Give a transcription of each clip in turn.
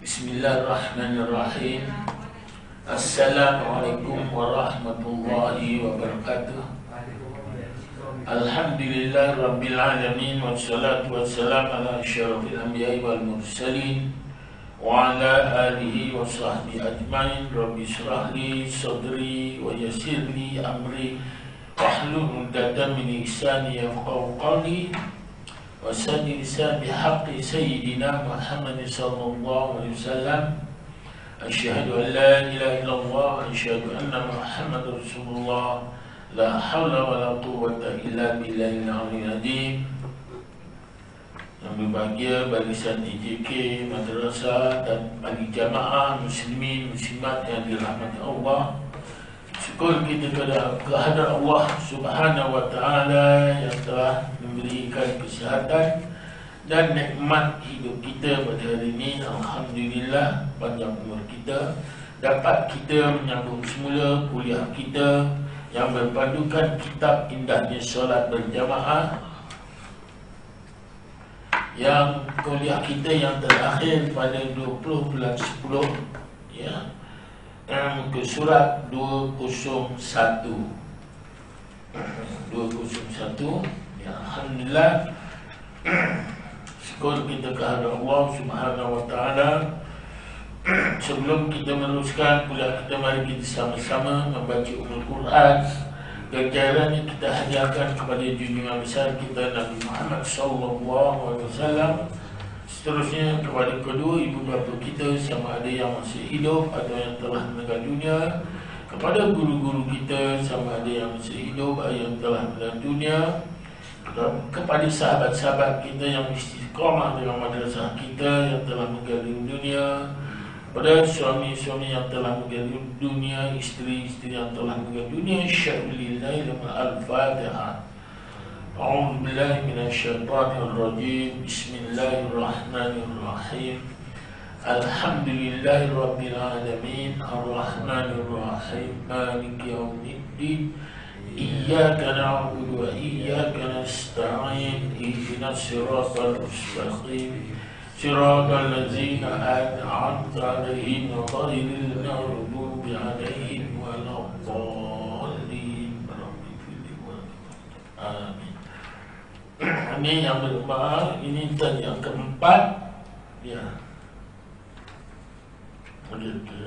Bismillahirrahmanirrahim. Assalamualaikum warahmatullahi wabarakatuh. Alhamdulillah Rabbil Alamin. Wassalatu wassalam ala asyrafil anbiya'i wal mursalin wa ala alihi wa sahbihi ajmain. Rabbi shrah li sadri wa yassir li amri wahlul 'uqdatam min lisani yafqahu qawli wasaddi lisan bihaqqi sayyidina Muhammad sallallahu alaihi wasallam. Asyhadu an la ilaha illallah wa asyhadu anna Muhammadar Rasulullah. La haula wa la quwwata illa billahil aliyyil azim. Yang berbahagia barisan IJK, madrasah dan bagi jamaah muslimin muslimat yang dirahmati Allah. Syukur kita kepada kehadrat Allah Subhanahu wa taala yang telah memberikan kesihatan dan nikmat hidup kita pada hari ini. Alhamdulillah, panjang umur kita, dapat kita menyambung semula kuliah kita yang berpandukan kitab indahnya solat berjamaah, yang kuliah kita yang terakhir pada 20 bulan 10 ya, muka surat 201 ya. Alhamdulillah, syukur kita kehadrat Allah Subhanahu wa taala. Sebelum kita meneruskan kuliah kita, mari kita sama-sama membaca Ummul Quran. Ganjaran yang kita hadiahkan kepada junjungan besar kita Nabi Muhammad sallallahu alaihi wasallam. Seterusnya kepada kedua ibu bapa kita, sama ada yang masih hidup atau yang telah meninggal dunia. Kepada guru-guru kita, sama ada yang masih hidup atau yang telah meninggal dunia. Kepada sahabat-sahabat kita yang istiqamah dengan madrasah kita yang telah meninggal dunia. Pada suami-suami yang telah meninggal dunia, isteri-isteri yang telah meninggal dunia. Syahlillahi al-Fatihah. A'udzu billahi minasyaitonir rajim. Bismillahirrahmanirrahim. Alhamdulillahirabbil alamin. Arrahmanir rahim. Maliki yaumiddin. Iyyaka na'budu wa iyyaka nasta'in. Ihdinas siratal mustaqim. Siratal ladzina an'amta 'alaihim ghairil maghdubi 'alaihim waladdallin. Amin. Ini yang berubah, ini yang keempat ya.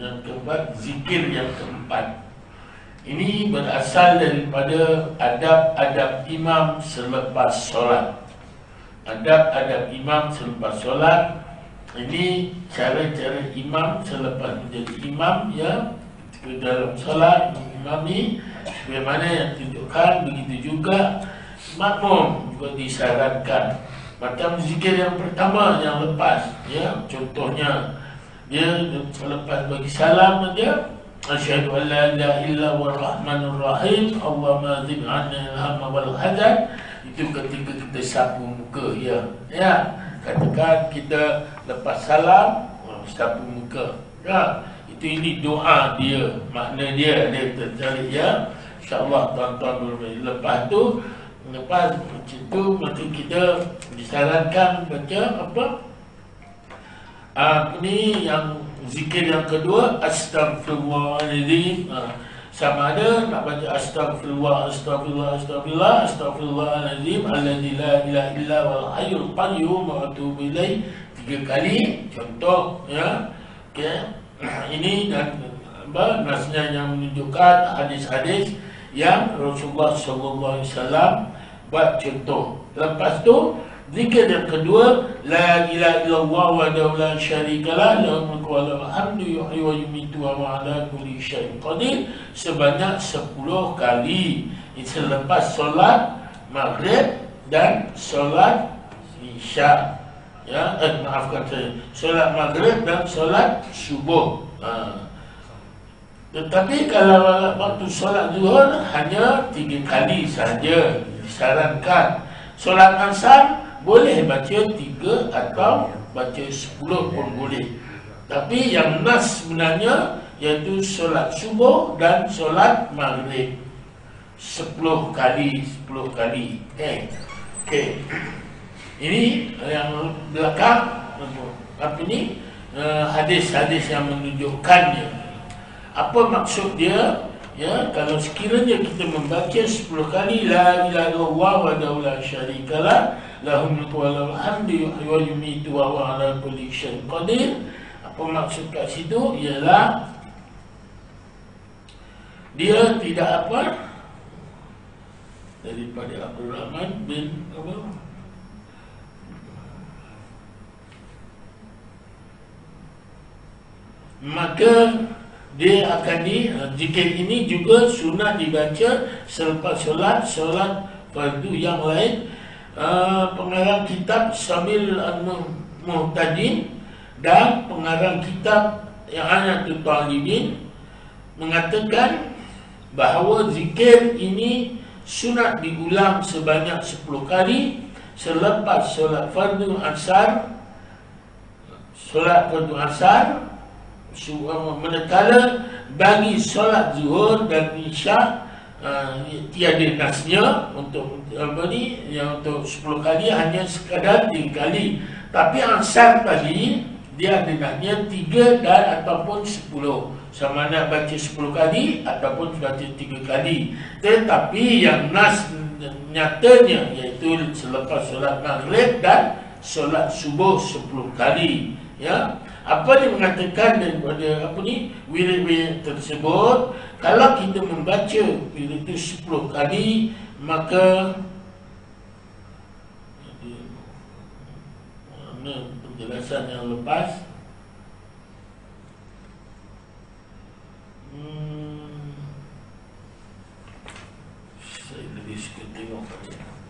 Yang keempat, zikir yang keempat. Ini berasal daripada adab-adab imam selepas solat. Adab-adab imam selepas solat. Ini cara-cara imam selepas menjadi imam ya, ke dalam solat mengimami, bagaimana yang tunjukkan. Begitu juga makmum juga disarankan. Macam zikir yang pertama yang lepas ya, contohnya dia selepas bagi salam dia, asyhadu an la ilaha illa warrahmanir rahim, Allahumma zid 'anna al-hamma wal hazan. Itu ketika kita sapu muka ya. Ya, katakan kita lepas salam sapu muka. Ya, ini doa dia, makna dia tercari ya. Insya-Allah tuan-tuan boleh. Lepas tu, lepas itu maka kita disarankan baca apa? Ini yang zikir yang kedua, astaghfirullahaladzim. Sama ada nak baca astaghfirullah, astaghfirullah, astaghfirullah, astaghfirullahaladzim alladzi la ilaha illa wal hayyul qayyum wa atubu ilaih 3 kali. Contoh ya. Okey. Ini dan nasnya yang menunjukkan hadis-hadis yang Rasulullah sallallahu alaihi wasallam buat contoh. Lepas tu zikir yang kedua, la ilaha illallah wahdahu la syarikalah, lahul mulku wa lahul hamdu yuhyi wa yumiitu wa ala kulli syai'in qadir, sebanyak 10 kali selepas solat maghrib dan solat isya. Ya, maafkan saya, solat maghrib dan solat subuh. Tetapi kalau waktu solat zuhur hanya 3 kali saja disarankan. Solat asar boleh baca 3 atau baca 10 pun boleh. Tapi yang nas sebenarnya iaitu solat subuh dan solat maghrib 10 kali. Okey. Ini yang belakang. Apa ini? hadis-hadis yang menunjukkannya. Apa maksud dia? Ya, kalau sekiranya kita membaca 10 kali la ilaha illallah wa la syarikalah lahul mulku wa lahul hamdu yuhyi wa yumiitu wa huwa ala kulli syai'in qadir. Apa maksud kat situ? Ialah dia tidak apa daripada Abdul Rahman bin apa? Maka dia akan zikir ini juga sunat dibaca selepas solat fardu yang lain. Pengarang kitab Sabil Al-Muhtadin dan pengarang kitab yang Anatul Talibin mengatakan bahawa zikir ini sunat diulang sebanyak 10 kali selepas solat fardu asar. Manakala bagi solat zuhur dan isyak tiada nasnya untuk untuk 10 kali, hanya sekadar 3 kali. Tapi asar tadi dia ada nasnya 3 dan ataupun 10, sama ada baca 10 kali ataupun baca 3 kali. Tetapi yang nas nyatanya iaitu selepas solat maghrib dan solat subuh 10 kali. Ya, apa dia mengatakan daripada wirid-wirid tersebut, kalau kita membaca wirid itu 10 kali, maka mana penjelasan yang lepas? Saya lebih suka tengok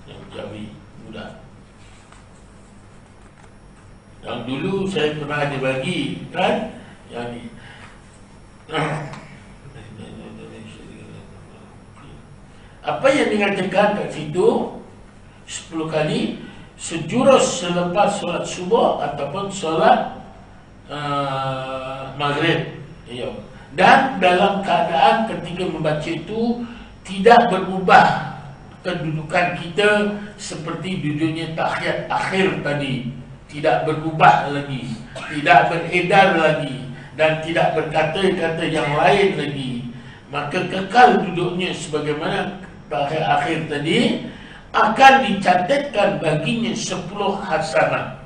yang Jawi mudah. Yang dulu saya pernah ada bagi kan, yang ni apa yang dikatakan kat situ 10 kali sejurus selepas solat subuh ataupun solat maghrib. Dan dalam keadaan ketika membaca itu tidak berubah kedudukan kita seperti duduknya tahiyat akhir tadi. Tidak berubah lagi, tidak beredar lagi, dan tidak berkata-kata yang lain lagi. Maka kekal duduknya sebagaimana tahiyat akhir tadi, akan dicatatkan baginya 10 hasanah.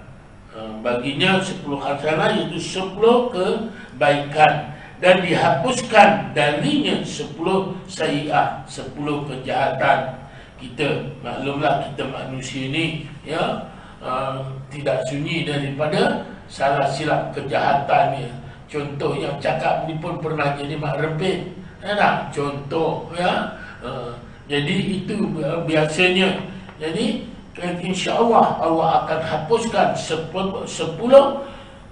Baginya 10 hasanah, iaitu 10 kebaikan, dan dihapuskan darinya 10 sayi'ah, 10 kejahatan. Kita maklumlah, kita manusia ni ya, tidak sunyi daripada salah silap kejahatannya. Contoh yang cakap ni pun pernah jadi mak rempit, tak? Contoh ya. Jadi itu biasanya. Jadi insya-Allah Allah akan hapuskan 10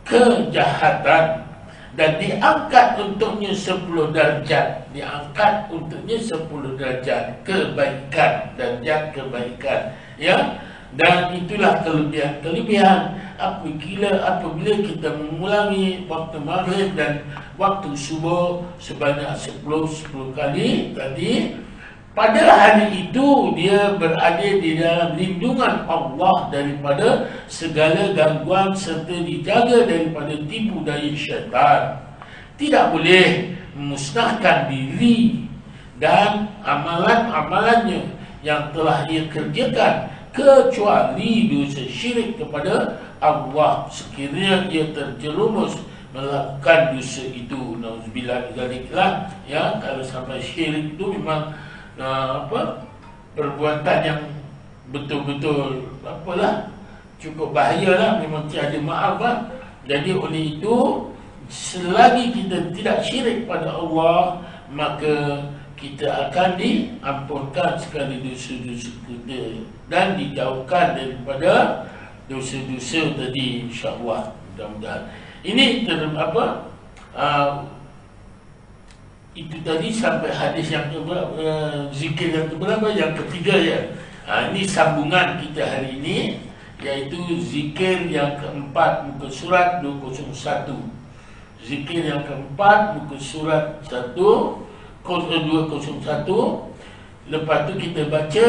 kejahatan dan diangkat untuknya 10 darjat. Diangkat untuknya 10 darjat kebaikan, darjat kebaikan ya. Dan itulah kelebihan apabila kita mengulangi waktu maghrib dan waktu subuh sebanyak 10 kali tadi. Pada hari itu dia berada di dalam lindungan Allah daripada segala gangguan serta dijaga daripada tipu daya syaitan. Tidak boleh memusnahkan diri dan amalan-amalannya yang telah ia kerjakan kecuali dosa syirik kepada Allah. Sekiranya dia terjerumus melakukan dosa itu, nauzubillah zaliklah ya. Kalau sampai syirik itu memang perbuatan yang betul-betul cukup bahayalah, memang tiada maaf lah. Jadi oleh itu, selagi kita tidak syirik pada Allah, maka kita akan diampunkan sekali dosa-dosa kita dan dijauhkan daripada dosa-dosa tadi, insya-Allah. Mudah-mudahan ini itu tadi sampai hadis yang zikir yang keberapa? Yang ketiga ya. Ini sambungan kita hari ini, iaitu zikir yang keempat muka surat 201. Zikir yang keempat muka surat 201. Lepas tu kita baca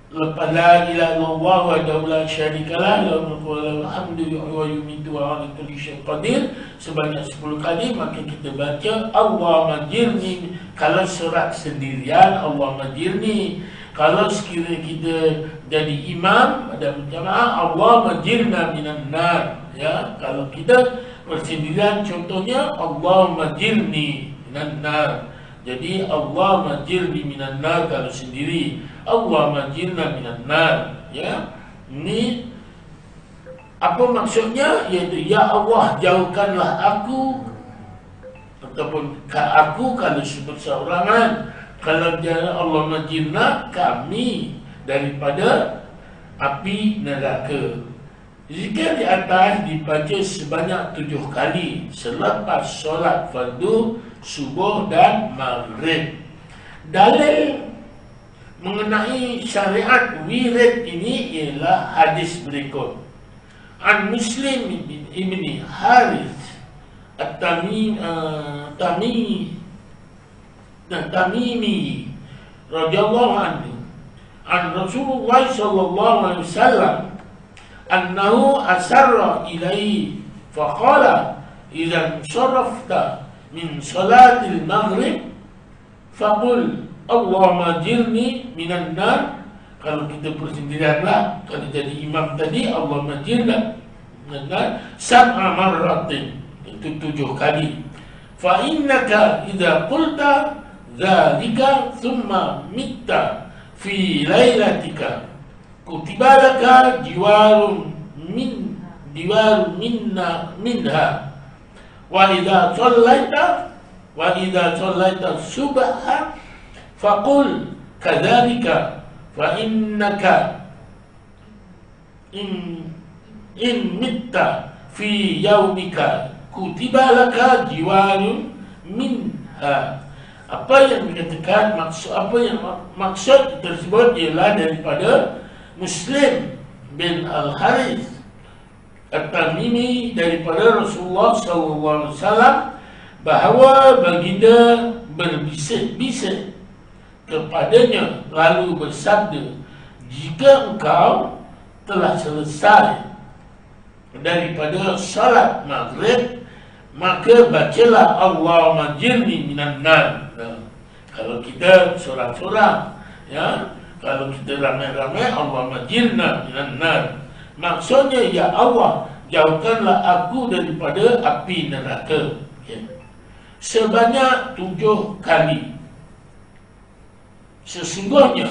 lepas la ilaha illallah wa la syarikalah lahul mulku wa lahul hamdu wa yumiitu wa ala kulli syai'in qadir sebanyak 10 kali. Maka kita baca Allahumma jirni kalau surat sendirian, Allahumma jirni. Kalau sekiranya kita jadi imam pada berjamaah, Allahumma jirna minan nar, ya. Kalau kita bersendirian contohnya Allahumma jirni minan nar. Jadi Allahumma jirni minan nar kalau sendiri, Allahumma jirna minan nar, ya. Ini apa maksudnya? Iaitu ya Allah jauhkanlah aku ataupun aku kalau sebut seorangan. Kalau jangan Allahumma jirna kami daripada api neraka. Zikir di atas dibaca sebanyak 7 kali selepas solat fardu subuh dan maghrib. Dalil mengenai syariat wirid ini ialah hadis berikut. An Muslim ibni Harith Tamimi radhiyallahu anhu an Rasulullah sallallahu alaihi wasallam annahu asarra ilaihi faqala idza sarafta min salatil maghrib faqul Allahumma jirni minan nar. Kalau kita bersendirianlah, kalau jadi imam tadi Allahumma jirna minan nar sab'a marratin, itu 7 kali. Fa innaka idza qulta dzalika thumma mitta fi lailatika kutiba laka jiwarun minha wa idza sallaita subha faqul kadzalika fa innaka in mitta fi yaumika kutiba laka jiwarun minha. Apa yang dikatakan maksud tersebut ialah daripada Muslim bin Al-Harith At-Tamimi daripada Rasulullah SAW bahawa baginda berbisik-bisik kepadanya lalu bersabda, jika engkau telah selesai daripada salat maghrib maka bacalah Allahumma jirni minan nar. Kalau kita seorang-seorang, ya, kalau kita ramai-ramai Allahumma jirna minan nar, maksudnya ya Allah jauhkanlah aku daripada api neraka, ya. Sebanyak 7 kali. Sesungguhnya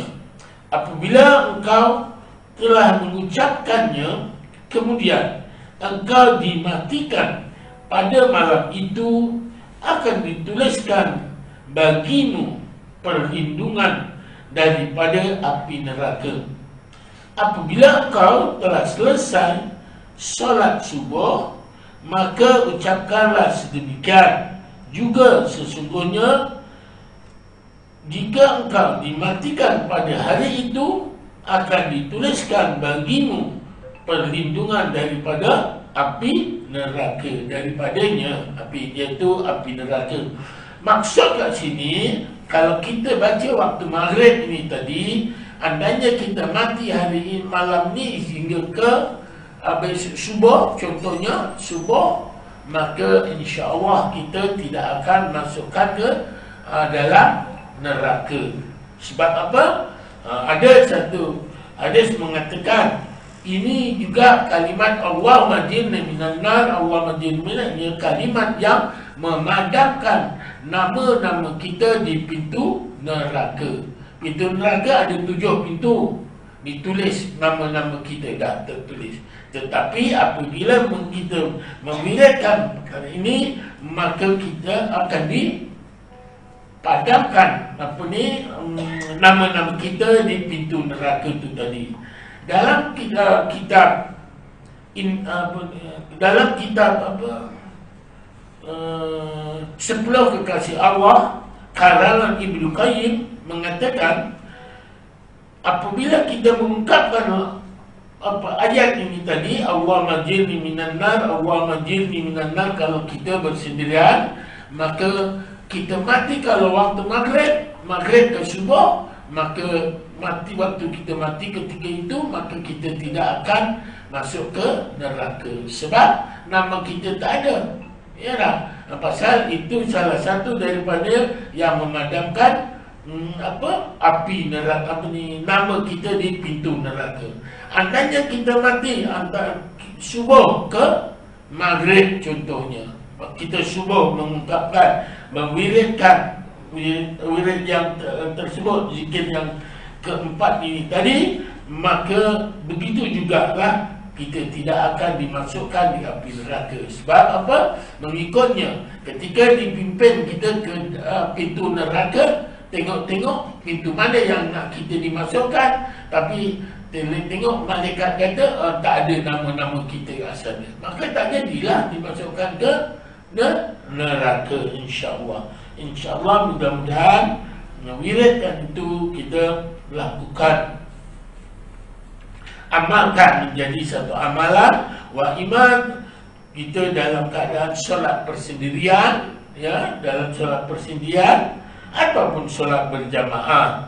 apabila engkau telah mengucapkannya kemudian engkau dimatikan, pada malam itu akan dituliskan bagimu perlindungan daripada api neraka. Apabila engkau telah selesai solat subuh, maka ucapkanlah sedemikian juga. Sesungguhnya jika engkau dimatikan pada hari itu, akan dituliskan bagimu perlindungan daripada api neraka, daripadanya api, iaitu api neraka. Maksud kat sini, kalau kita baca waktu maghrib ini tadi, andainya kita mati hari ini, malam ni hingga ke habis subuh, contohnya subuh, maka insya-Allah kita tidak akan masukkan ke dalam neraka. Sebab apa? Ada satu hadis mengatakan ini juga kalimat Allahumma jirni minan nar, Allahumma jirni minan nar, kalimat yang memadamkan nama-nama kita di pintu neraka. Pintu neraka ada 7 pintu, ditulis nama-nama kita dah tertulis. Tetapi apabila kita memilihkan perkara ini, maka kita akan dipadamkan nama-nama kita di pintu neraka itu tadi. Dalam kitab Sepuluh Kekasih Allah karangan Ibnu Qayyim mengatakan, apabila kita mengungkapkan ayat ini tadi, Allahumma jirni minan nar, Allahumma jirni minan nar, kalau kita bersendirian, maka kita mati kalau waktu maghrib ke subuh, maka mati waktu kita mati ketika itu, maka kita tidak akan masuk ke neraka sebab nama kita tak ada. Ya tak? Pasal itu salah satu daripada yang memadamkan api neraka, nama kita di pintu neraka. Andainya kita mati antara subuh ke maghrib contohnya, kita subuh mengungkapkan, mewiridkan wirid yang tersebut, zikir yang keempat ini tadi, maka begitu jugalah kita tidak akan dimasukkan di api neraka. Sebab apa? Mengikutnya, ketika dipimpin kita ke pintu neraka, tengok-tengok pintu mana yang nak kita dimasukkan, tapi tengok malaikat kata tak ada nama-nama kita asalnya, maka tak jadilah dimasukkan ke neraka, insya-Allah. InsyaAllah mudah-mudahan wiridkan itu kita lakukan, amalkan menjadi satu amalan. Wa iman kita dalam keadaan solat persendirian, ya, dalam solat persendirian ataupun solat berjamaah,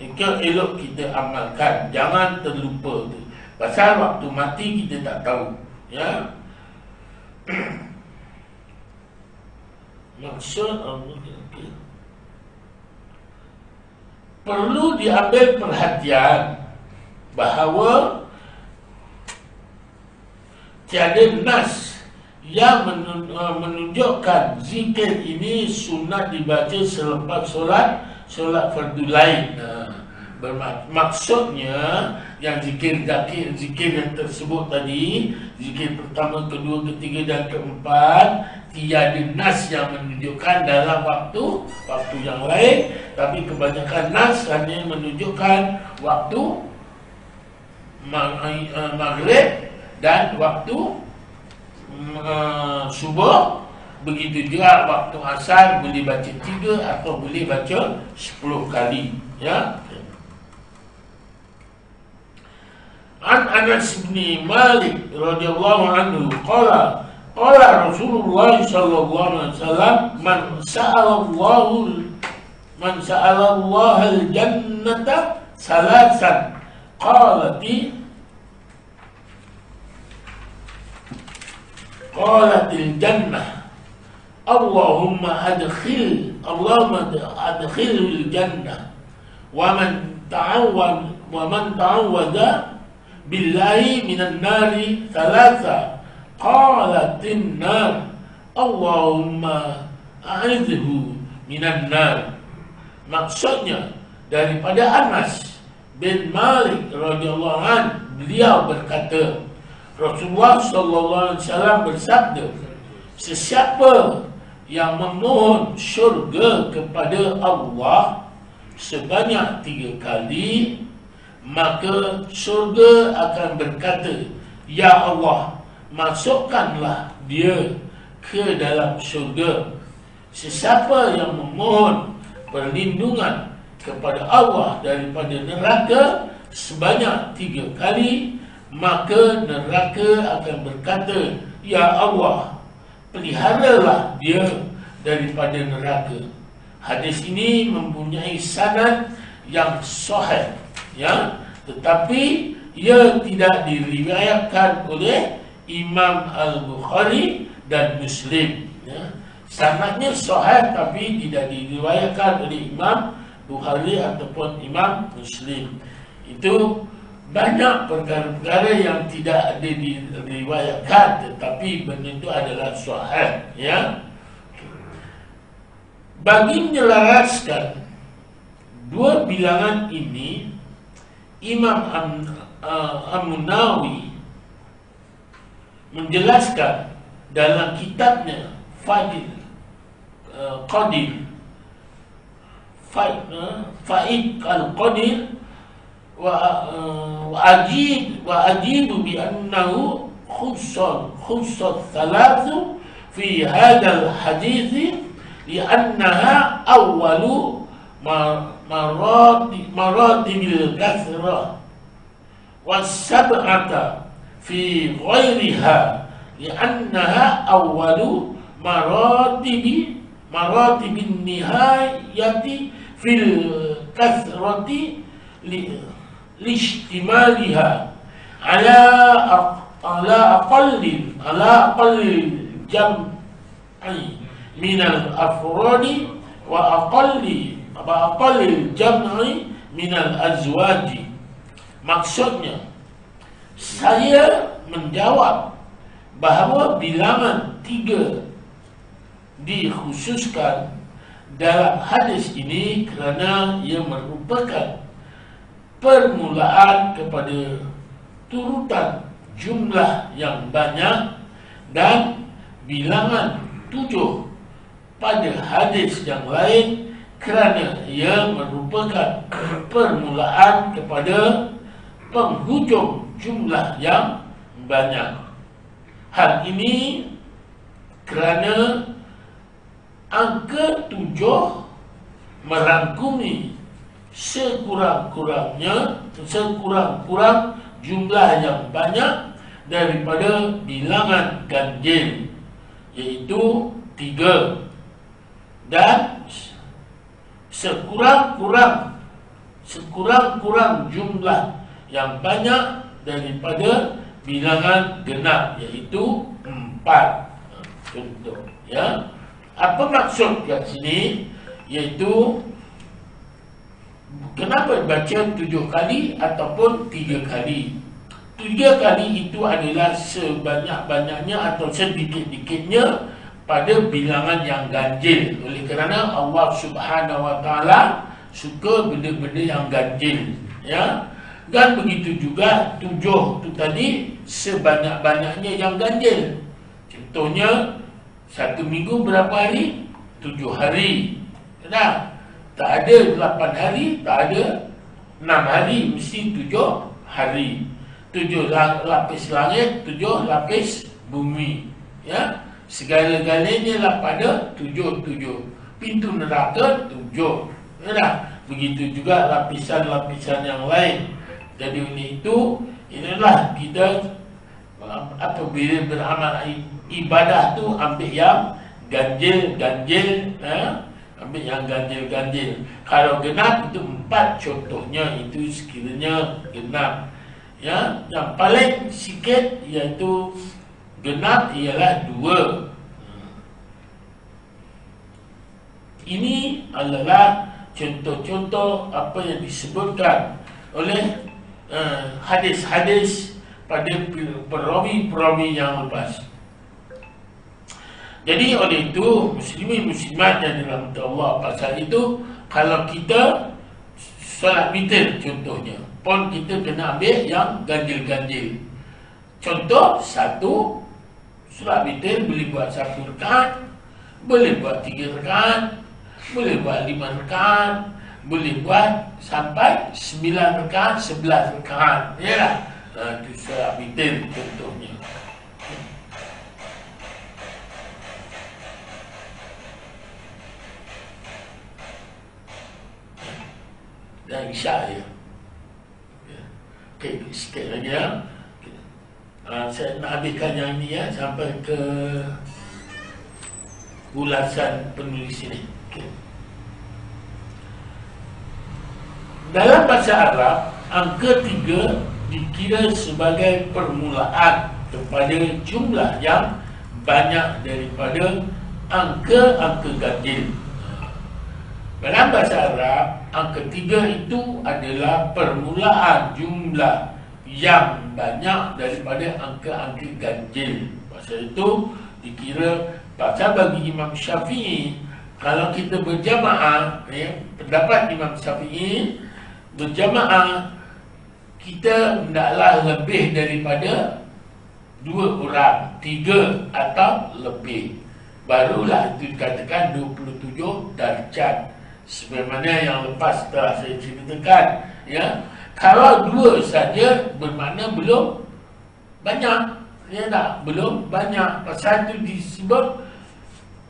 itu elok kita amalkan, jangan terlupa tu. Pasal waktu mati kita tak tahu, ya. Maksud perlu diambil perhatian bahawa tiada nas yang menunjukkan zikir ini sunat dibaca selepas solat fardu lain. Maksudnya yang zikir yang tersebut tadi, zikir pertama, kedua, ketiga dan keempat, tiada nas yang menunjukkan dalam waktu yang lain, tapi kebanyakan nas hanya menunjukkan waktu maghrib dan waktu subuh. Begitu juga waktu asar boleh baca 3 atau boleh baca 10 kali, ya. An Anas bin Malik radhiyallahu anhu qala Rasulullah sallallahu alaihi wasallam man sa'ala Allah al-jannata salasan qalatil jannah Allahumma adkhilil jannah wa man ta'awwada billahi minan nari thalatha qalatin nar Allahumma a'idhu minan nar. Maksudnya daripada Anas bin Malik radhiyallahu anhu, beliau berkata, Rasulullah sallallahu alaihi wasallam bersabda, sesiapa yang memohon syurga kepada Allah sebanyak 3 kali, maka syurga akan berkata, ya Allah, masukkanlah dia ke dalam syurga. Sesiapa yang memohon perlindungan kepada Allah daripada neraka sebanyak 3 kali, maka neraka akan berkata, ya Allah, peliharalah dia daripada neraka. Hadis ini mempunyai sanad yang sahih, ya, tetapi ia tidak diriwayatkan oleh Imam Al-Bukhari dan Muslim, ya. Sanadnya sahih tapi tidak diriwayatkan oleh Imam Bukhari ataupun Imam Muslim. Itu banyak perkara-perkara yang tidak ada diriwayatkan, tetapi benda itu adalah sahih, ya. Bagi menyelaraskan dua bilangan ini, Imam An-Nawawi menjelaskan dalam kitabnya Faid al-Qadir wa ajibu bi annahu khussat thalathu fi hadal hadithi li'annaha awwalu maratibil kasrah was-sab'ata fi ghairiha li'annaha awwalu maratibin nihayati fil kathrati lishtimaliha ala aqallil jam'i minal afradi wa aqallil jam'i minal azwaji. Maksudnya, saya menjawab bahawa bilangan 3 dikhususkan dalam hadis ini kerana ia merupakan permulaan kepada turutan jumlah yang banyak, dan bilangan 7 pada hadis yang lain kerana ia merupakan permulaan kepada penghujung jumlah yang banyak. Hal ini kerana angka 7 merangkumi sekurang-kurang jumlah yang banyak daripada bilangan ganjil, iaitu 3, dan sekurang-kurang jumlah yang banyak daripada bilangan genap, iaitu 4. Contoh, ya. Apa maksud kat sini? Iaitu kenapa baca 7 kali ataupun 3 kali? 3 kali itu adalah sebanyak-banyaknya atau sedikit-dikitnya pada bilangan yang ganjil. Oleh kerana Allah Subhanahu Wa Taala suka benda-benda yang ganjil, ya. Dan begitu juga 7 itu tadi sebanyak-banyaknya yang ganjil. Contohnya, 1 minggu berapa hari? 7 hari. Nah, tak ada 8 hari, tak ada 6 hari, mesti 7 hari. 7 lapis langit, 7 lapis bumi, ya. Segala-galanya lah pada 7. Pintu neraka 7, ya. Begitu juga lapisan-lapisan yang lain. Jadi inilah kita apabila beramal ibadah tu ambil yang ganjil, ambil yang ganjil. Kalau genap itu 4 contohnya, itu sekiranya genap, ya. Yang paling sikit iaitu genap ialah 2. Ini adalah contoh-contoh apa yang disebutkan oleh hadis-hadis pada perawi-perawi yang lepas. Jadi oleh itu, muslimin muslimat yang dirahmati Allah, pasal itu kalau kita solat witir contohnya pun kita kena ambil yang ganjil-ganjil. Contoh, 1 solat witir boleh buat 1 rakaat, boleh buat 3 rakaat, boleh buat 5 rakaat, boleh buat sampai 9 rakaat, 11 rakaat, ya lah. Itu solat witir contohnya. Dan isyak je. Okey, sikit lagi, ya. Saya nak habiskan yang ni, ya, sampai ke ulasan penulis ini. Okay. Dalam bahasa Arab, angka 3 dikira sebagai permulaan kepada jumlah yang banyak daripada angka-angka ganjil. Dalam bahasa Arab, angka 3 itu adalah permulaan jumlah yang banyak daripada angka-angka ganjil. Pasal itu dikira, pasal bagi Imam Syafi'i, kalau kita berjamaah, ya, pendapat Imam Syafi'i, berjamaah kita hendaklah lebih daripada 2 orang, 3 atau lebih. Barulah itu dikatakan 27 darjat. Sebagaimana yang lepas telah saya ceritakan, ya. Kalau 2 saja bermakna belum banyak, ya tak? Belum banyak. Pasal itu disebut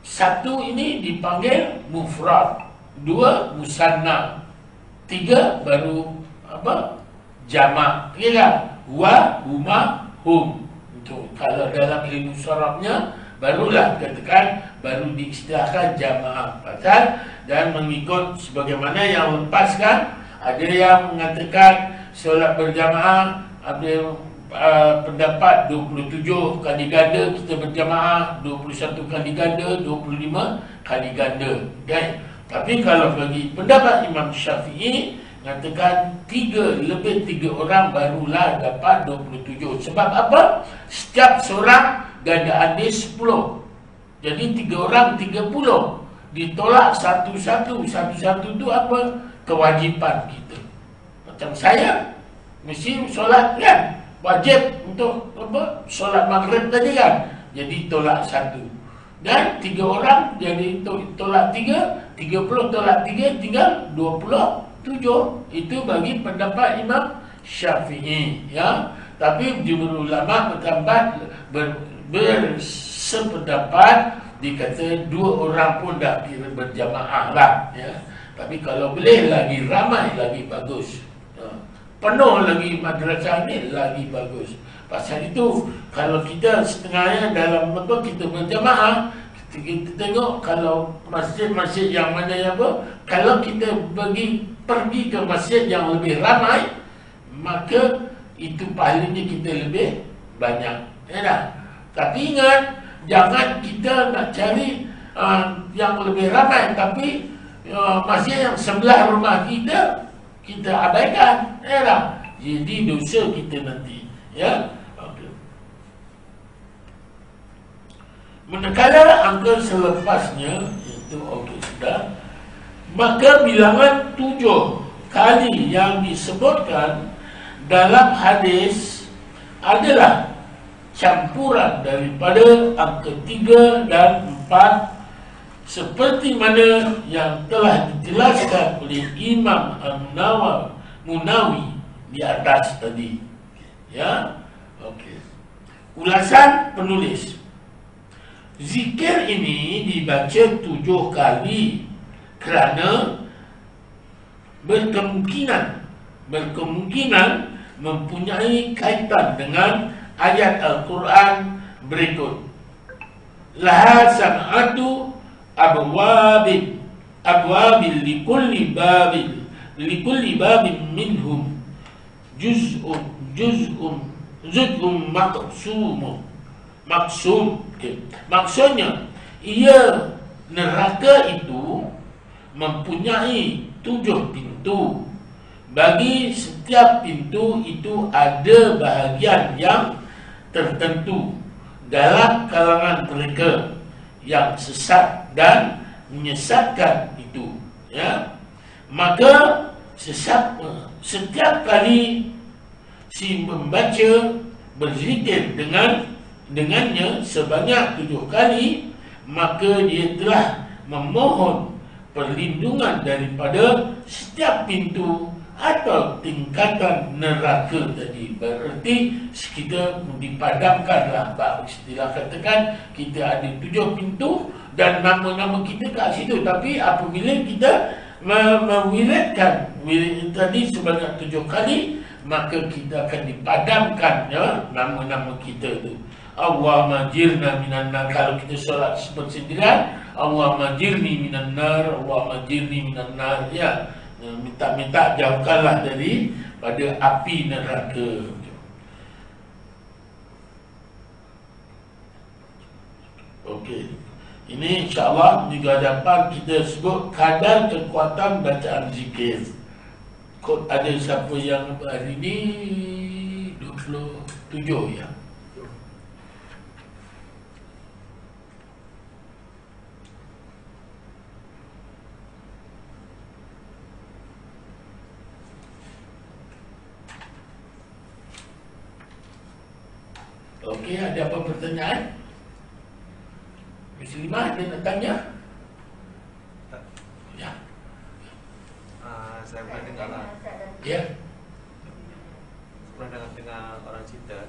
1 ini dipanggil mufrad, 2 musanna, 3 baru apa? Jamak, ya kan? Wa, huma, hum. Itu kalau dalam ilmu syarabnya barulah katakan baru diistilahkan jamaah. Pasal dan mengikut sebagaimana yang lepaskan, ada yang mengatakan solat berjamaah, ada pendapat 27 kali ganda kita berjamaah, 21 kali ganda, 25 kali ganda, kan? Tapi kalau bagi pendapat Imam Syafi'i mengatakan 3 orang barulah dapat 27. Sebab apa? Setiap seorang gandaan dia 10. Jadi 3 orang 30. Ditolak satu-satu. Satu-satu tu apa? Kewajipan kita. Macam saya mesti solat kan? Wajib untuk apa? Solat maghrib tadi kan? Jadi tolak 1. Dan 3 orang jadi tolak 3, 30 tolak 3 tinggal 27. Itu bagi pendapat Imam Syafi'i, ya. Tapi jumhur ulama bersependapat dikata 2 orang pun dah kira berjamaah lah, ya. Tapi kalau boleh lagi ramai lagi bagus, penuh lagi madrasah ni lagi bagus. Pasal itu kalau kita setengahnya dalam apa kita berjamaah, kita tengok kalau masjid-masjid yang mana yang apa, kalau kita pergi ke masjid yang lebih ramai, maka itu pahalanya kita lebih banyak, ya tak? Tapi ingat, jangan kita nak cari yang lebih ramai, tapi masjid yang sebelah rumah kita abaikan, ya tak? Jadi dosa kita nanti, ya. Manakala angka selepasnya itu sudah, maka bilangan 7 kali yang disebutkan dalam hadis adalah campuran daripada angka 3 dan 4 seperti mana yang telah dijelaskan oleh Imam Munawi di atas tadi, ya. Okey. Ulasan penulis. Zikir ini dibaca 7 kali kerana berkemungkinan mempunyai kaitan dengan ayat Al-Quran berikut. Laha sab'atu abwabil likulli babin minhum juz'un maksum. Okay. Maksudnya ia neraka itu mempunyai 7 pintu. Bagi setiap pintu itu ada bahagian yang tertentu dalam kalangan mereka yang sesat dan menyesatkan itu, ya. Maka setiap kali si membaca berzikir dengannya sebanyak 7 kali, maka dia telah memohon perlindungan daripada setiap pintu atau tingkatan neraka tadi. Berarti kita dipadamkanlah, istilah katakan kita ada 7 pintu dan nama-nama kita kat situ. Tapi apabila kita mewiridkan wirid tadi sebanyak 7 kali, maka kita akan dipadamkan, ya, nama-nama kita tu. Allahumma jirna minan nar. Kalau kita solat bersendirian, Allahumma jirni minan nar, Allahumma jirni minan nar, ya. Minta jauhkanlah dari pada api neraka. Okey. Ini insya-Allah juga dapat kita sebut kadar kekuatan bacaan zikir. Kod ada siapa yang hari ini 27, ya. Okey, ada apa pertanyaan? Muslimah ada nak tanya? Ya. Saya pernah dengar lah. Ya. Pernah dengar orang cerita.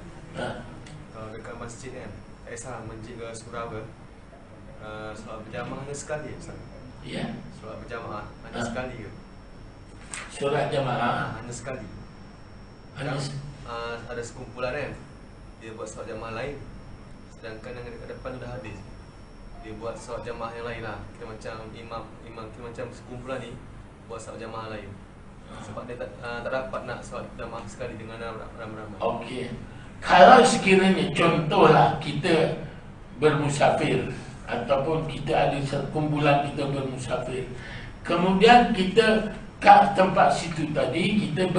Kalau dekat masjid kan, masjid ke surau ke, solat berjamaah hanya sekali, Ustaz. Ya. Solat berjamaah hanya sekali ke? Solat jamaah hanya sekali. hanya Ada sekumpulan kan, dia buat solat jamaah lain. sedangkan yang dekat depan dah habis. Dia buat solat jamaah yang lain lah. Kita macam imam kita macam sekumpulan ni buat solat jamaah lain. Sebab dia tak dapat nak solat jamaah sekali dengan ramai-ramai. Okey. Kalau sekiranya contohlah kita bermusafir ataupun kita ada sekumpulan kita bermusafir, kemudian kita kat tempat situ tadi kita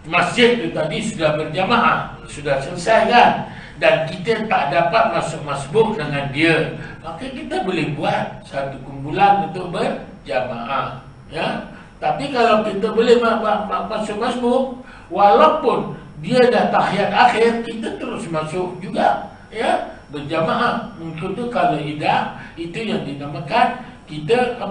masjid tu tadi sudah berjamaah, sudah selesai kan, dan kita tak dapat masuk masbuk dengan dia, maka kita boleh buat satu kumpulan untuk berjamaah, ya. Tapi kalau kita boleh masuk masbuk, walaupun dia dah tahiyat akhir, kita terus masuk juga, ya, berjamaah. Mungkin tu kalau tidak, itu yang dinamakan kita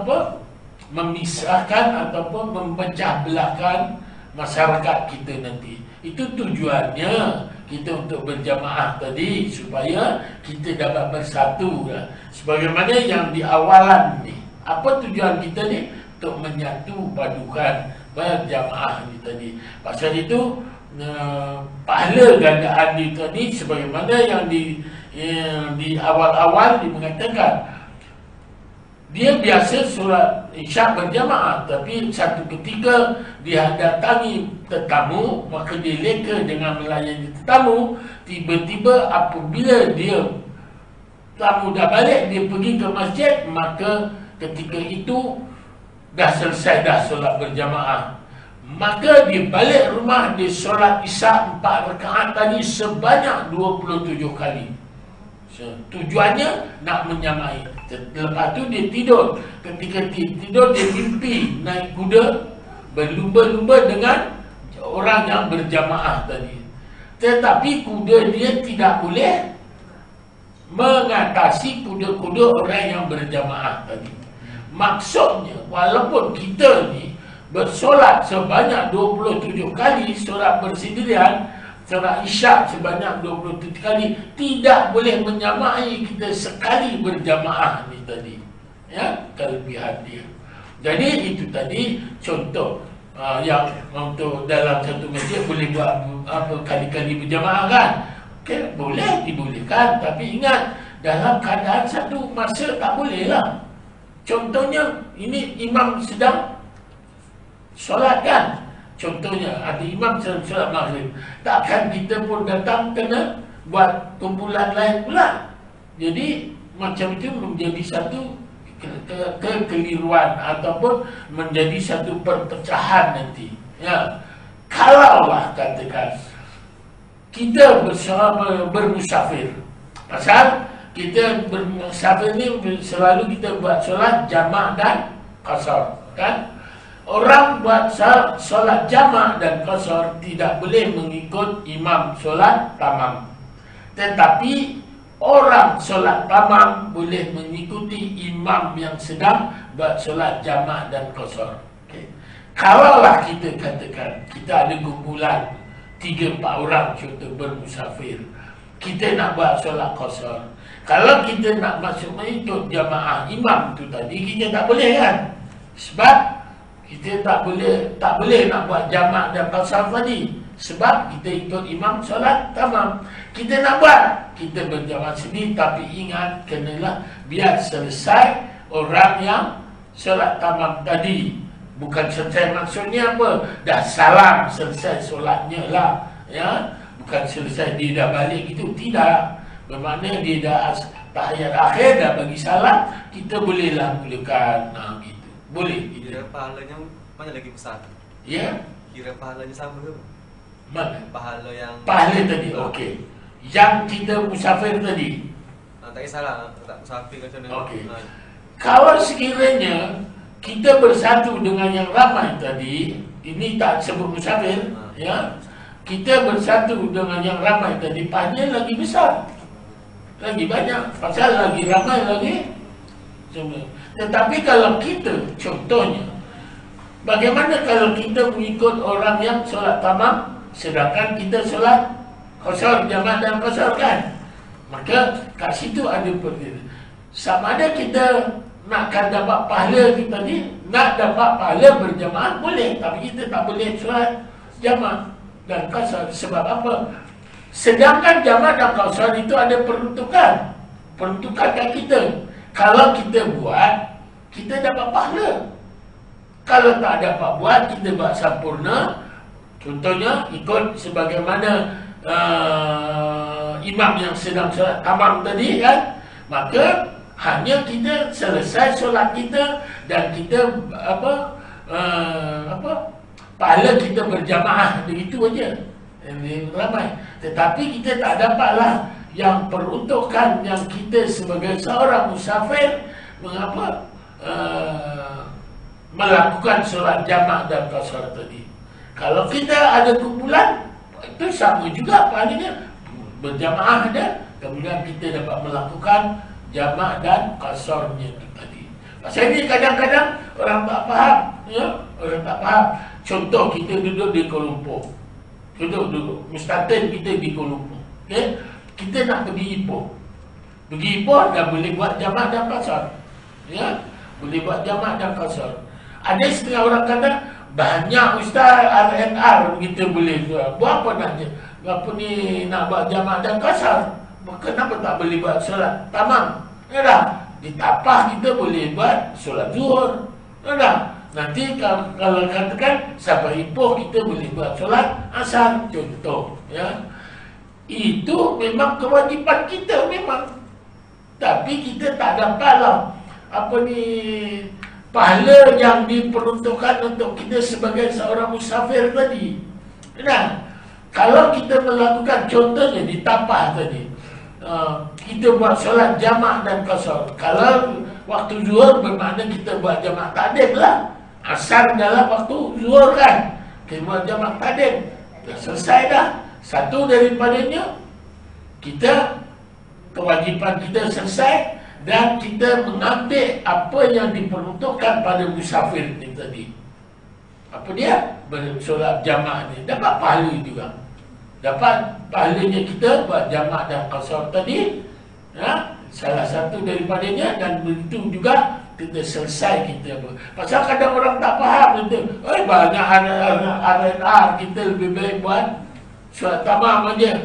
memisahkan ataupun memecah belahkan masyarakat kita nanti. Itu tujuannya kita untuk berjamaah tadi, supaya kita dapat bersatu lah. Sebagaimana yang di awalan ni, apa tujuan kita ni? Untuk menyatu padukan berjamaah ni tadi. Pasal itu pahala gandaan ni tadi, sebagaimana yang di awal-awal mengatakan dia biasa solat isyak berjamaah, tapi satu ketika dia datangi tetamu, maka dia leka dengan melayani tetamu. Tiba-tiba apabila dia tamu dah balik, dia pergi ke masjid, maka ketika itu dah selesai dah solat berjamaah, maka dia balik rumah, dia solat isyak 4 rakaat tadi sebanyak 27 kali. Tujuannya nak menyamai. Lepas tu dia tidur. Ketika tidur dia mimpi naik kuda berlumba-lumba dengan orang yang berjamaah tadi. Tetapi kuda dia tidak boleh mengatasi kuda-kuda orang yang berjamaah tadi. Maksudnya walaupun kita ni bersolat sebanyak 27 kali solat bersendirian, solat isyak sebanyak 27 kali, tidak boleh menyamai kita sekali berjamaah ni tadi, ya, kelebihan dia. Jadi itu tadi contoh yang untuk dalam satu masjid boleh buat kali-kali berjamaah kan. Okay, boleh dibolehkan, tapi ingat dalam keadaan satu masa tak boleh lah. Contohnya ini imam sedang solat kan, contohnya ada imam sedang solat maghrib, takkan kita pun datang kena buat kumpulan lain pula. Jadi macam itu menjadi satu kekeliruan ataupun menjadi satu perpecahan nanti, ya. Kalaulah katakan kita bermusafir, pasal kita bermusafir ni selalu kita buat solat jamak dan qasar kan. Orang buat solat jamak dan qasar tidak boleh mengikut imam solat tamam. Tetapi orang solat tamam boleh mengikuti imam yang sedang buat solat jamak dan qasar. Okay. Kalaulah kita katakan kita ada kumpulan 3-4 orang contoh bermusafir, kita nak buat solat qasar. Kalau kita nak masuk mengikut jamaah imam tu tadi, kita tak boleh kan? Sebab kita tak boleh nak buat jamak dan qasar tadi, sebab kita ikut imam solat tamam. Kita nak buat, kita berjamaah sendiri, tapi ingat kenalah biar selesai orang yang solat tamam tadi. Bukan selesai maksudnya apa? Dah salam selesai solatnya lah, ya. Bukan selesai dia dah balik gitu, tidak. Bermakna dia dah tahiyat akhir dah bagi salam, kita bolehlah mulakan gitu. Boleh. Kira pahalanya mana lagi besar? Ya. Kira pahalanya sama ke? Mana? Pahala yang pahala tadi, okey. Yang kita musafir tadi. Tak kisahlah, tak musafir macam mana. Okey. Kalau sekiranya kita bersatu dengan yang ramai tadi, ini tak sebut musafir, ya. Kita bersatu dengan yang ramai tadi, pahalanya lagi besar. Lagi banyak, pasal lagi ramai lagi. Tetapi kalau kita, contohnya, bagaimana kalau kita mengikut orang yang solat tamam, sedangkan kita solat qasar, jamak dan qasar kan? Maka kat situ ada perbezaan. Sama ada kita nakkan dapat pahala kita ni, nak dapat pahala berjamaah boleh, tapi kita tak boleh solat jamak dan qasar. Sebab apa? Sedangkan jamak dan kausar itu ada peruntukan kat kita. Kalau kita buat, kita dapat pahala. Kalau tak dapat buat, kita buat sempurna. Contohnya ikut sebagaimana imam yang sedang solat tamam tadi kan, maka hanya kita selesai solat kita dan kita pahala kita berjamaah, begitu aja. Ramai. Tetapi kita tak dapatlah yang peruntukan yang kita sebagai seorang musafir melakukan solat jamak dan qasar tadi. Kalau kita ada kumpulan, itu sama juga pahalanya, berjamaah ada, kemudian kita dapat melakukan jamak dan qasarnya tadi. Pasal ini kadang-kadang orang tak faham, ya, orang tak faham. Contoh kita duduk di Kuala Lumpur. Duduk Mustatin kita di Kuala Lumpur. Okay? Kita nak pergi Ipoh. Pergi Ipoh dah boleh buat jamak dan qasar. Ya, boleh buat jamak dan qasar. Ada setengah orang kata banyak ustaz RNR kita boleh buat apa nak buat jamak dan qasar. Kenapa tak boleh buat solat tamam? Ya dah. Di Tapah kita boleh buat solat zuhur. Ya dah. Nanti kalau katakan sampai Ipoh kita boleh buat solat asar, contoh, ya. Itu memang kewajipan kita memang. Tapi kita tak dapatlah pahala yang diperuntukkan untuk kita sebagai seorang musafir tadi. Nah, kalau kita melakukan contohnya di Tapah tadi, kita buat solat jamak dan qasar. Kalau waktu zuhur bermakna kita buat jamak takdim lah. Asar dalam waktu zuhur kan, kita buat jamak takdim. Dah selesai dah. Satu daripadanya, kita kewajipan kita selesai dan kita mengambil apa yang diperuntukkan pada musafir ni tadi. Apa dia? Bersolat jamak ni. Dapat pahala juga. Dapat pahalanya kita buat jamak dan qasar tadi. Ya? Salah satu daripadanya, dan begitu juga kita selesai kita apa. Pasal kadang orang tak faham itu. Banyak RNR, kita lebih baik buat solat tamam aja.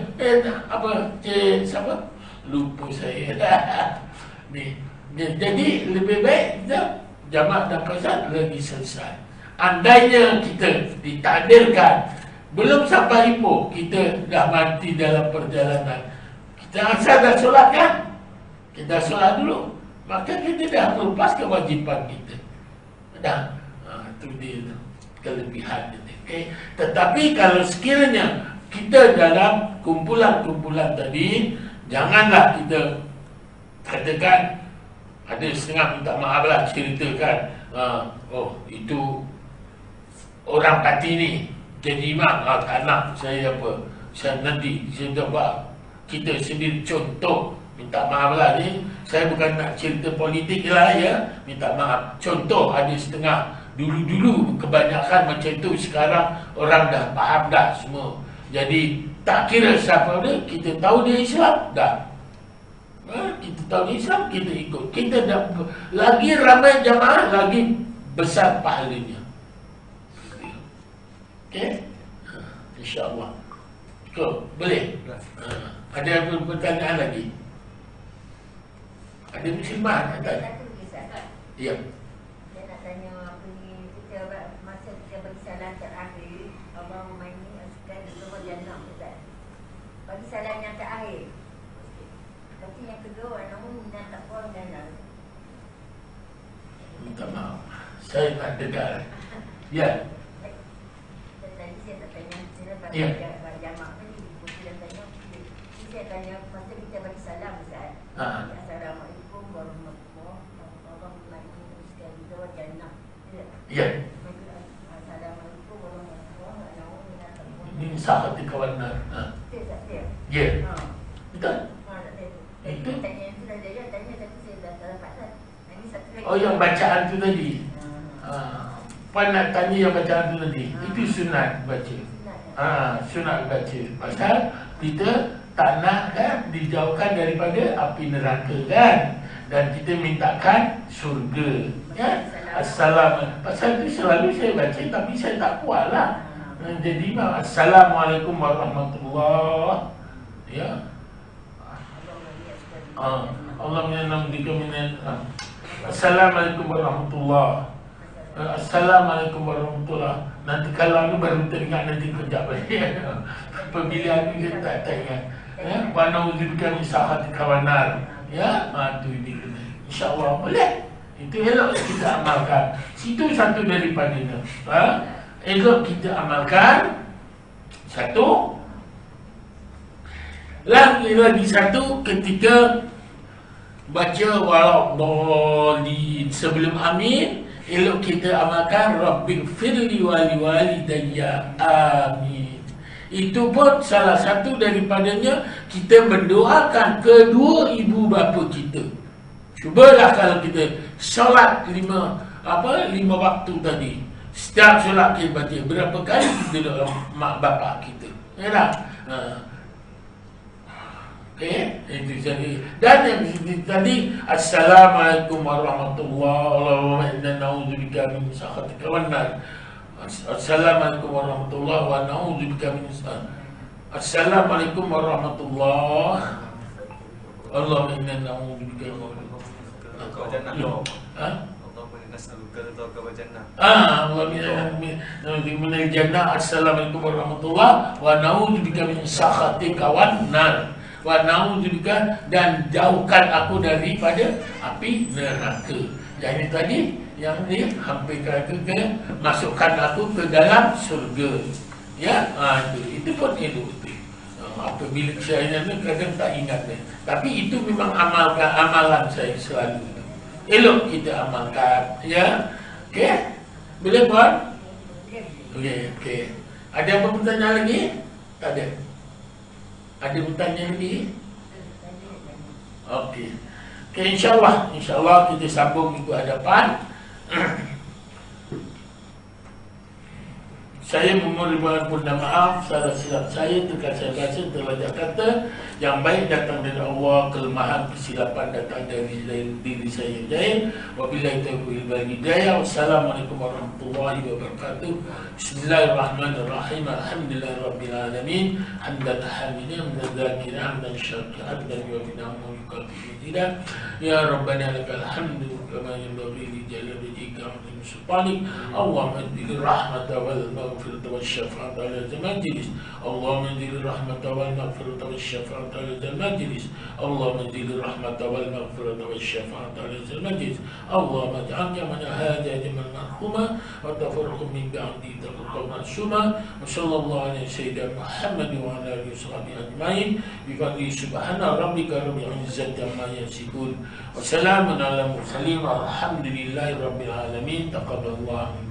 Siapa? Lupa saya. Jadi lebih baik kita jamak dan qasar lagi selesai. Andainya kita ditakdirkan belum sampai Ipoh, kita dah mati dalam perjalanan, kita asal dah solat kan? Kita solat dulu, maka kita dah lepas kewajipan kita. Dah, itu dia kelebihan ini. Okay? Tetapi kalau sekiranya kita dalam kumpulan-kumpulan tadi, janganlah kita katakan, ada setengah minta maaf lah, ceritakan, itu orang parti ni jadi imam, tak nak saya saya nanti saya dapat kita sendiri contoh. Minta maaf lah ni, saya bukan nak cerita politik lah ya, minta maaf. Contoh ada setengah, dulu-dulu kebanyakan macam tu, sekarang orang dah faham dah semua. Jadi tak kira siapa dia, kita tahu dia Islam dah. Kita tahu dia Islam, kita ikut. Kita dah lagi ramai jamaah, lagi besar pahalanya. Okey? InsyaAllah. Boleh? Ada pertanyaan lagi? Ada muslimah nak tanya? Ya. Dia nak tanya apa ni, masa kita bagi salam terakhir, Allahumma inni as'aluka al-ghufrana jannah, Ustaz. Bagi salam yang terakhir. Lepas yang kedua, namun minat taqwa jannah. Minta maaf, saya tak dengar. Ya. Tadi saya tak tanya, saya bagi jamak tadi. Saya tanya, saya tanya masa kita bagi salam, Ustaz. Assalamualaikum warahmatullahi wabarakatuh. Ya. Assalamualaikum warahmatullahi wabarakatuh. Ini sahabat kawan. Ya. Betul. Itu tanya itu dah jaya, tanya tapi saya dah dapat dah. Ini satu lagi. Oh, yang bacaan tu tadi. Puan nak tanya yang bacaan tu tadi. Itu sunat baca. Sunat baca. Pasal kita tak nak kan dijauhkan daripada api neraka kan, dan kita mintakan surga kan. Assalamualaikum. Pasal itu selalu saya baca tapi saya tak kuat lah. Jadi Assalamualaikum warahmatullahi Ya. Abang Mani askari. Allah menamdika minan. Assalamualaikum warahmatullahi. Assalamualaikum warahmatullahi. Nanti kalau ni baru teringat nanti kejap lagi. Pemilihan ni kita tak ingat. Ya, wa na'udzubika min sa'ati kawanar. Ya, tu ini. InsyaAllah boleh. Itu elok kita amalkan. Situ satu daripadanya. Elok kita amalkan. Satu. Lagi satu ketika baca waladdallin sebelum amin, elok kita amalkan rabbighfirli waliwalidayya amin. Itu pun salah satu daripadanya, kita mendoakan kedua ibu bapa kita. Cubalah kalau kita solat lima waktu tadi, setiap solat kita baca berapa kali kita doa mak bapak kita. Ya tak? Itu jadi. Dan yang tadi, assalamualaikum warahmatullahi wabarakatuh. Inna na'udzubika min sakhatika wan nar. Assalamualaikum warahmatullahi wa na'udzubika min Assalamualaikum warahmatullahi. Allahumma inna na'udzubika min Assalamualaikum warahmatullahi wa na'udzubika min sakhatika wan nar. Wa na'udzubika, dan jauhkan aku daripada api neraka. Yang ini tadi, yang ni hampir ke masukkan aku ke dalam surga. Ya, itu pun elok tu. Apabila saya ni kadang tak ingat ni. Tapi itu memang amalan saya selalu. Elok kita amalkan, ya. Okey. Boleh buat? Okey. Ada apa pertanyaan lagi? Tak ada. Ada bertanya lagi? Okey. Okey, insyaAllah kita sambung minggu hadapan. Saya memohon maaf salah silap saya, terkasar baca, terlajak kata. Yang baik datang dari Allah, kelemahan kesilapan datang dari diri saya jahil. Wabillahi taufiq wal hidayah. Wassalamualaikum warahmatullahi wabarakatuh. Bismillahirrahmanirrahim. Alhamdulillahirabbil alamin. Hamdan hamidin, hamdan dzakiran, hamdan syakiran, hamdan yuwaffiqu wa yukafi. Ya Rabbana lakal hamdu kama yanbaghi li jalali wajhika wa li sultanik. Allahumma hdini rahmata wal maghfirata wasyafa'ata ala majlis. Allahumma hdini rahmata wal maghfirata wasyafa'ata ala majlis. Allahumma hdini rahmata wal maghfirata wasyafa'ata ala majlis. Allahumma ij'alna min hadha jamal marhuma wa tafarruqu min ba'di tafarruqan ma'suma. Wa sallallahu ala sayyidina Muhammad wa ala alihi washabbihi ajma'in. Bi fadli subhana rabbika rabbil izzati amma yasifun. Wassalamun ala mursalin. Alhamdulillahi rabbil alamin. Taqabbalallahu